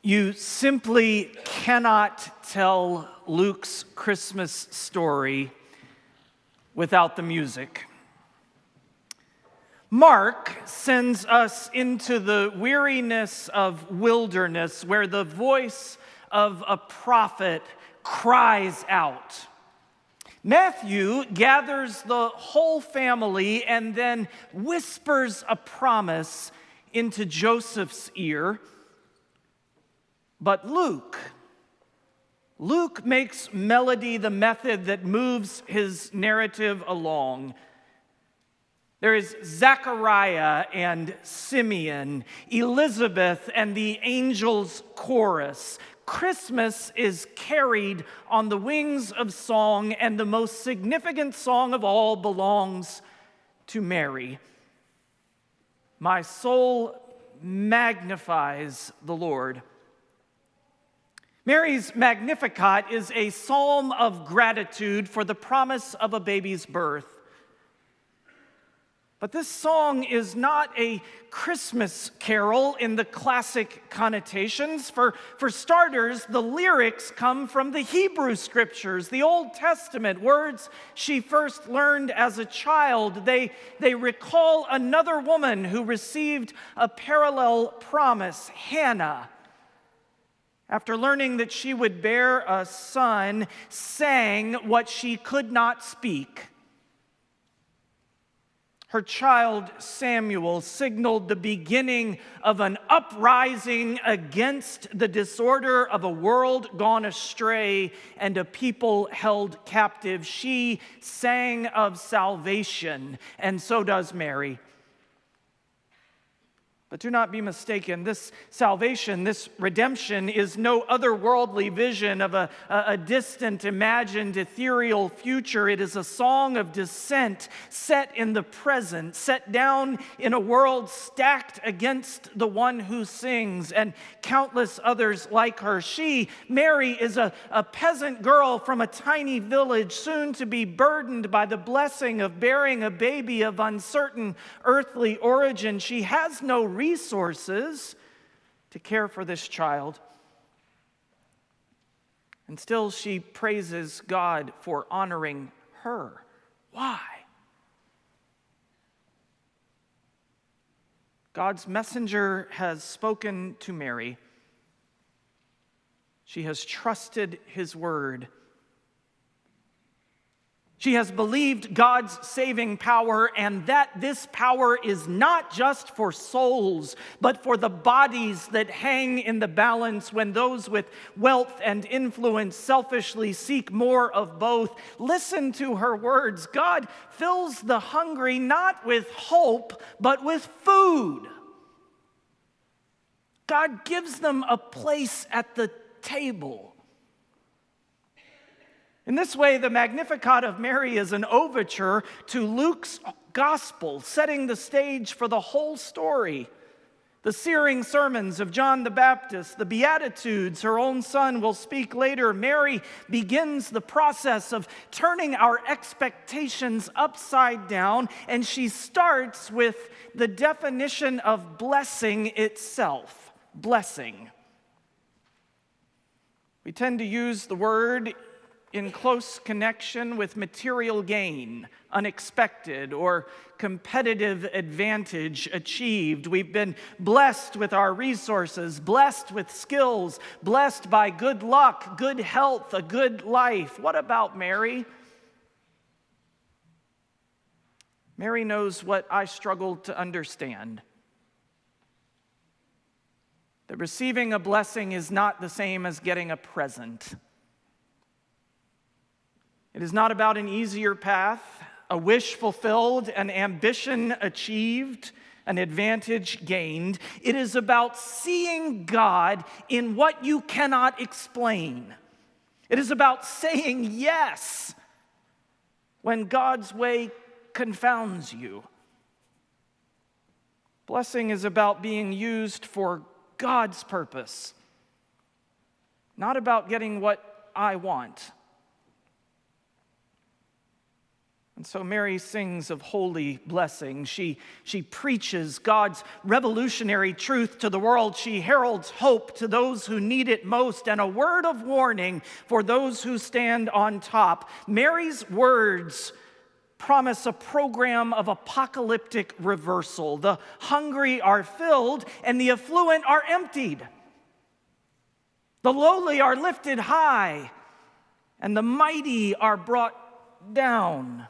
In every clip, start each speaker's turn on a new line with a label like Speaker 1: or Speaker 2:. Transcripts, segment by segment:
Speaker 1: You simply cannot tell Luke's Christmas story without the music. Mark sends us into the weariness of wilderness where the voice of a prophet cries out. Matthew gathers the whole family and then whispers a promise into Joseph's ear. But Luke makes melody the method that moves his narrative along. There is Zechariah and Simeon, Elizabeth and the angels' chorus. Christmas is carried on the wings of song, and the most significant song of all belongs to Mary. My soul magnifies the Lord. Mary's Magnificat is a psalm of gratitude for the promise of a baby's birth. But this song is not a Christmas carol in the classic connotations. For starters, the lyrics come from the Hebrew Scriptures, the Old Testament, words she first learned as a child. They recall another woman who received a parallel promise, Hannah. After learning that she would bear a son, sang what she could not speak. Her child, Samuel, signaled the beginning of an uprising against the disorder of a world gone astray and a people held captive. She sang of salvation, and so does Mary. But do not be mistaken, this salvation, this redemption is no otherworldly vision of a distant, imagined, ethereal future. It is a song of descent set in the present, set down in a world stacked against the one who sings and countless others like her. She, Mary, is a peasant girl from a tiny village, soon to be burdened by the blessing of bearing a baby of uncertain earthly origin. She has no resources to care for this child. And still she praises God for honoring her. Why? God's messenger has spoken to Mary. She has trusted his word. She has believed God's saving power, and that this power is not just for souls, but for the bodies that hang in the balance when those with wealth and influence selfishly seek more of both. Listen to her words. God fills the hungry not with hope, but with food. God gives them a place at the table. In this way, the Magnificat of Mary is an overture to Luke's gospel, setting the stage for the whole story. The searing sermons of John the Baptist, the Beatitudes her own son will speak later. Mary begins the process of turning our expectations upside down, and she starts with the definition of blessing itself. Blessing. We tend to use the word in close connection with material gain, unexpected, or competitive advantage achieved. We've been blessed with our resources, blessed with skills, blessed by good luck, good health, a good life. What about Mary? Mary knows what I struggle to understand. That receiving a blessing is not the same as getting a present. It is not about an easier path, a wish fulfilled, an ambition achieved, an advantage gained. It is about seeing God in what you cannot explain. It is about saying yes when God's way confounds you. Blessing is about being used for God's purpose, not about getting what I want. And so Mary sings of holy blessing. She preaches God's revolutionary truth to the world. She heralds hope to those who need it most and a word of warning for those who stand on top. Mary's words promise a program of apocalyptic reversal. The hungry are filled and the affluent are emptied. The lowly are lifted high and the mighty are brought down.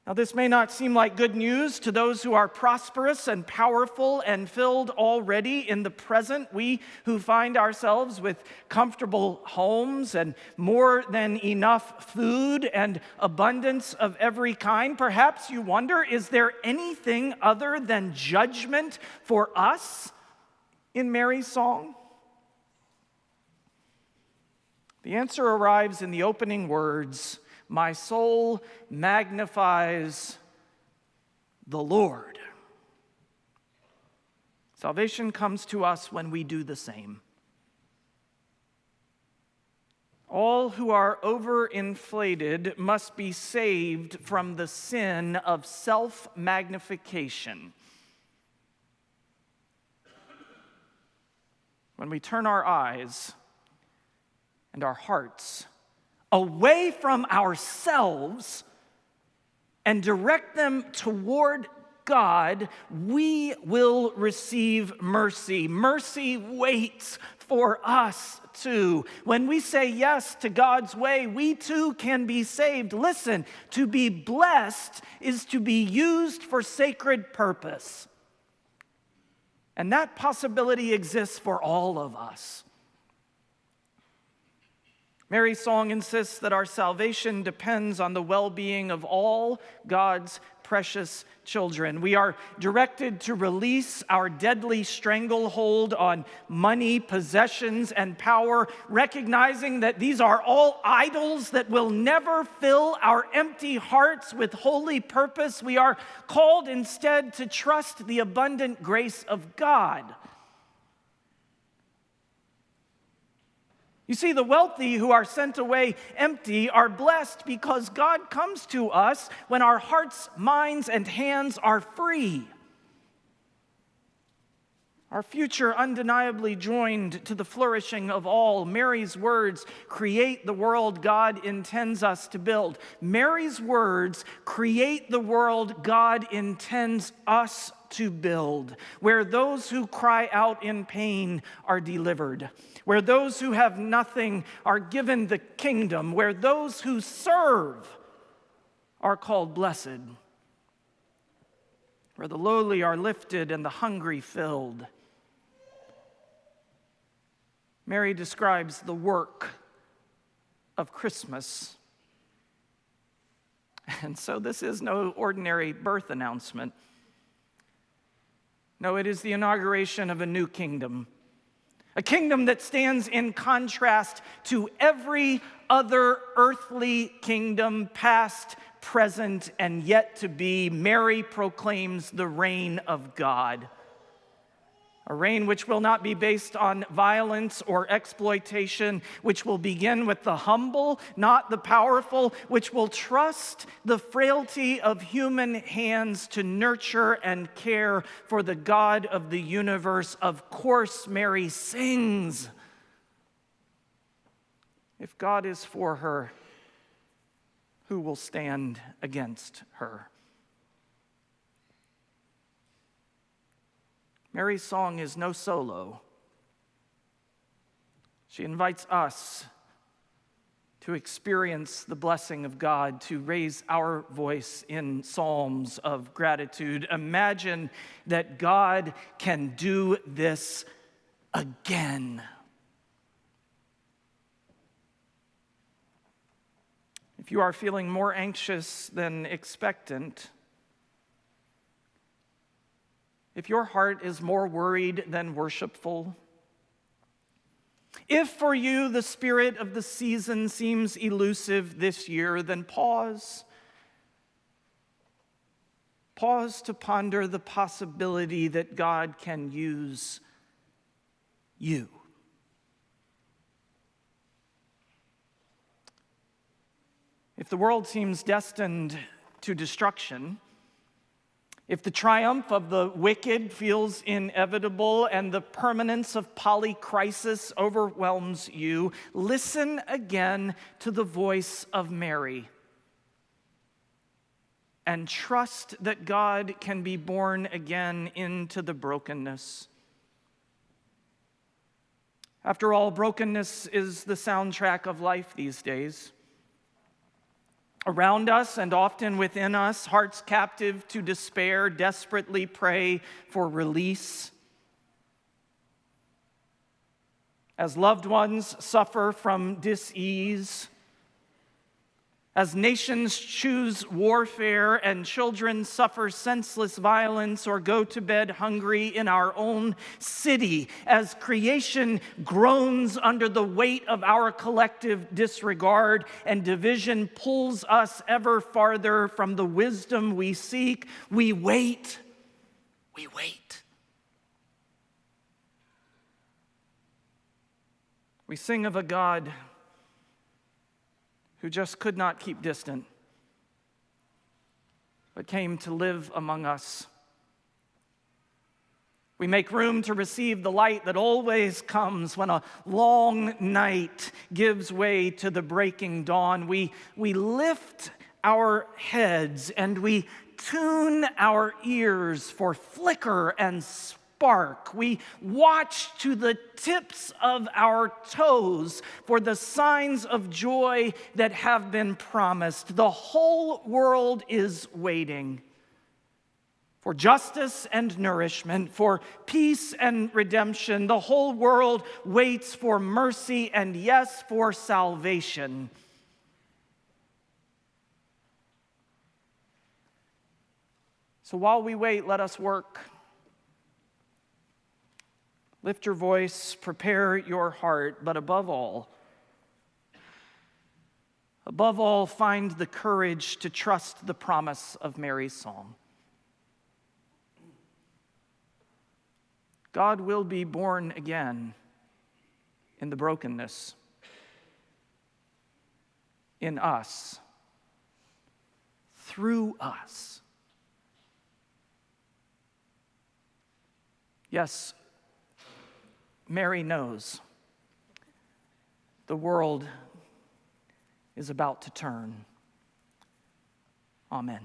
Speaker 1: Now, this may not seem like good news to those who are prosperous and powerful and filled already in the present. We who find ourselves with comfortable homes and more than enough food and abundance of every kind. Perhaps you wonder, is there anything other than judgment for us in Mary's song? The answer arrives in the opening words, "My soul magnifies the Lord." Salvation comes to us when we do the same. All who are overinflated must be saved from the sin of self-magnification. When we turn our eyes and our hearts away from ourselves and direct them toward God, we will receive mercy. Mercy waits for us too. When we say yes to God's way, we too can be saved. Listen, to be blessed is to be used for sacred purpose. And that possibility exists for all of us. Mary's song insists that our salvation depends on the well-being of all God's precious children. We are directed to release our deadly stranglehold on money, possessions, and power, recognizing that these are all idols that will never fill our empty hearts with holy purpose. We are called instead to trust the abundant grace of God. You see, the wealthy who are sent away empty are blessed because God comes to us when our hearts, minds, and hands are free. Our future undeniably joined to the flourishing of all. Mary's words create the world God intends us to build. Mary's words create the world God intends us to build, where those who cry out in pain are delivered, where those who have nothing are given the kingdom, where those who serve are called blessed, where the lowly are lifted and the hungry filled. Mary describes the work of Christmas. And so this is no ordinary birth announcement. No, it is the inauguration of a new kingdom. A kingdom that stands in contrast to every other earthly kingdom, past, present, and yet to be. Mary proclaims the reign of God. A reign which will not be based on violence or exploitation, which will begin with the humble, not the powerful, which will trust the frailty of human hands to nurture and care for the God of the universe. Of course, Mary sings. If God is for her, who will stand against her? Mary's song is no solo. She invites us to experience the blessing of God, to raise our voice in psalms of gratitude. Imagine that God can do this again. If you are feeling more anxious than expectant, if your heart is more worried than worshipful, if for you the spirit of the season seems elusive this year, then pause. Pause to ponder the possibility that God can use you. If the world seems destined to destruction, if the triumph of the wicked feels inevitable and the permanence of polycrisis overwhelms you, listen again to the voice of Mary and trust that God can be born again into the brokenness. After all, brokenness is the soundtrack of life these days. Around us and often within us, hearts captive to despair desperately pray for release. As loved ones suffer from dis-ease, as nations choose warfare and children suffer senseless violence or go to bed hungry in our own city, as creation groans under the weight of our collective disregard and division pulls us ever farther from the wisdom we seek, we wait. We wait. We sing of a God who just could not keep distant, but came to live among us. We make room to receive the light that always comes when a long night gives way to the breaking dawn. We lift our heads and we tune our ears for flicker and spark. We watch to the tips of our toes for the signs of joy that have been promised. The whole world is waiting for justice and nourishment, for peace and redemption. The whole world waits for mercy and, yes, for salvation. So while we wait, let us work. Lift your voice, prepare your heart, but above all, find the courage to trust the promise of Mary's song. God will be born again in the brokenness, in us, through us. Yes, Mary knows the world is about to turn. Amen.